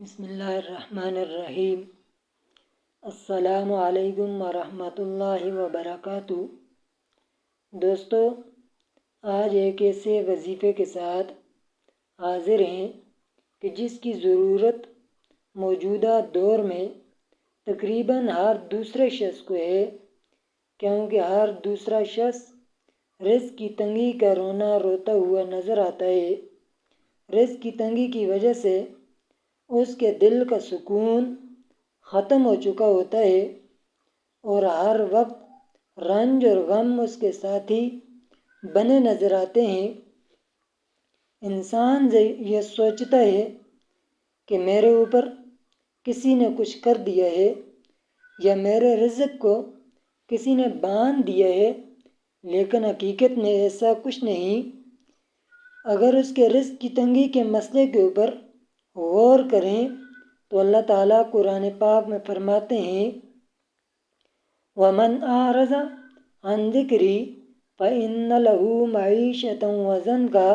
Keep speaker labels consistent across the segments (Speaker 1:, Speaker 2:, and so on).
Speaker 1: بسم اللہ الرحمن الرحیم۔ السلام علیکم ورحمۃ اللہ وبرکاتہ۔ دوستو، آج ایک ایسے وظیفے کے ساتھ حاضر ہیں کہ جس کی ضرورت موجودہ دور میں تقریباً ہر دوسرے شخص کو ہے، کیونکہ ہر دوسرا شخص رزق کی تنگی کا رونا روتا ہوا نظر آتا ہے۔ رزق کی تنگی کی وجہ سے اس کے دل کا سکون ختم ہو چکا ہوتا ہے اور ہر وقت رنج اور غم اس کے ساتھی بنے نظر آتے ہیں۔ انسان یہ سوچتا ہے کہ میرے اوپر کسی نے کچھ کر دیا ہے یا میرے رزق کو کسی نے باندھ دیا ہے، لیکن حقیقت میں ایسا کچھ نہیں۔ اگر اس کے رزق کی تنگی کے مسئلے کے اوپر غور کریں تو اللہ تعالیٰ قرآن پاک میں فرماتے ہیں، وَمَنْ أَعْرَضَ عَنْ ذِكْرِي فَإِنَّ لَهُ مَعِيشَةً ضَنْكًا،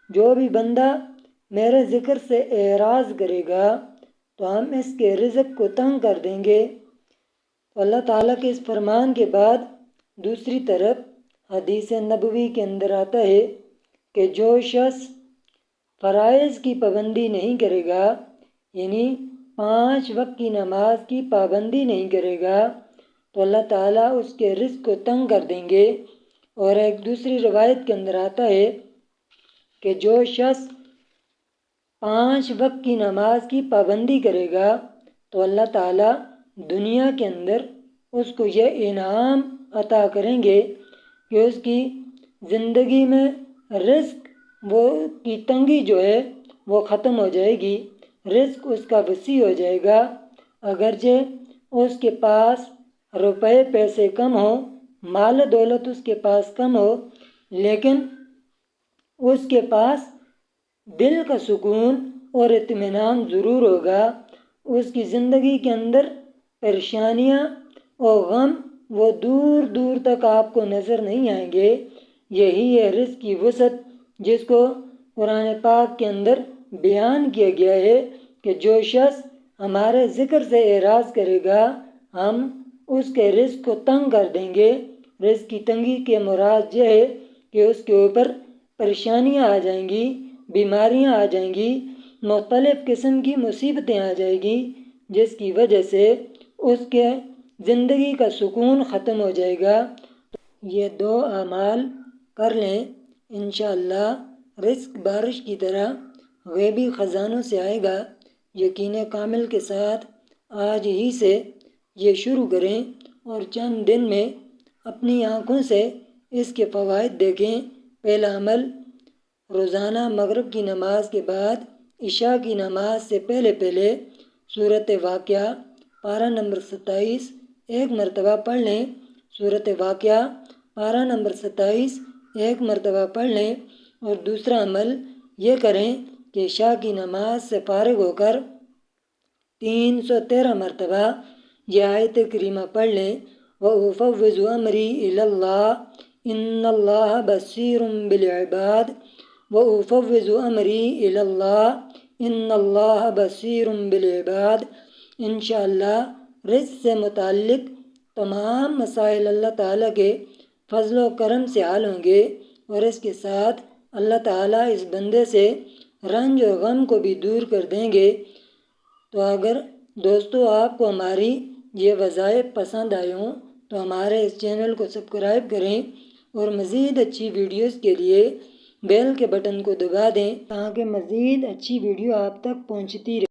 Speaker 1: جو بھی بندہ میرے ذکر سے اعراض کرے گا تو ہم اس کے رزق کو تنگ کر دیں گے۔ تو اللہ تعالیٰ کے اس فرمان کے بعد دوسری طرف حدیث نبوی کے اندر آتا ہے کہ جو شخص فرائض کی پابندی نہیں کرے گا، یعنی 5 وقت کی نماز کی پابندی نہیں کرے گا، تو اللہ تعالیٰ اس کے رزق کو تنگ کر دیں گے۔ اور ایک دوسری روایت کے اندر آتا ہے کہ جو شخص 5 وقت کی نماز کی پابندی کرے گا تو اللہ تعالیٰ دنیا کے اندر اس کو یہ انعام عطا کریں گے کہ اس کی زندگی میں رزق کی تنگی جو ہے وہ ختم ہو جائے گی، رزق اس کا وسیع ہو جائے گا۔ اگرچہ اس کے پاس روپے پیسے کم ہو، مال و دولت اس کے پاس کم ہو، لیکن اس کے پاس دل کا سکون اور اطمینان ضرور ہوگا۔ اس کی زندگی کے اندر پریشانیاں اور غم وہ دور دور تک آپ کو نظر نہیں آئیں گے۔ یہی ہے رزق کی وسعت، جس کو قرآن پاک کے اندر بیان کیا گیا ہے کہ جو شخص ہمارے ذکر سے اعراض کرے گا ہم اس کے رزق کو تنگ کر دیں گے۔ رزق کی تنگی کے مراد یہ ہے کہ اس کے اوپر پریشانیاں آ جائیں گی، بیماریاں آ جائیں گی، مختلف قسم کی مصیبتیں آ جائیں گی، جس کی وجہ سے اس کے زندگی کا سکون ختم ہو جائے گا۔ یہ 2 اعمال کر لیں، انشاءاللہ رزق بارش کی طرح غیبی خزانوں سے آئے گا۔ یقین کامل کے ساتھ آج ہی سے یہ شروع کریں اور چند دن میں اپنی آنکھوں سے اس کے فوائد دیکھیں۔ پہلا عمل، روزانہ مغرب کی نماز کے بعد عشاء کی نماز سے پہلے سورۃ واقعہ پارہ نمبر 27 ایک مرتبہ پڑھ لیں۔ سورۃ واقعہ پارہ نمبر 27 ایک مرتبہ پڑھ لیں۔ اور دوسرا عمل یہ کریں کہ عشاء کی نماز سے فارغ ہو کر 313 مرتبہ یہ آیت کریمہ پڑھ لیں، وَأُفَوِّضُ أَمْرِي إِلَى اللَّهِ إِنَّ اللَّهَ بَصِيرٌ بِالْعِبَادِ وَأُفَوِّضُ أَمْرِي إِلَى اللَّهِ إِنَّ اللَّهَ بَصِيرٌ بِالْعِبَادِ۔ انشاءاللہ رزق سے متعلق تمام مسائل اللہ تعالیٰ کے فضل و کرم سے حل ہوں گے، اور اس کے ساتھ اللہ تعالیٰ اس بندے سے رنج و غم کو بھی دور کر دیں گے۔ تو اگر دوستو آپ کو ہماری یہ وظائف پسند آئے ہوں تو ہمارے اس چینل کو سبسکرائب کریں اور مزید اچھی ویڈیوز کے لیے بیل کے بٹن کو دبا دیں تاکہ مزید اچھی ویڈیو آپ تک پہنچتی رہے۔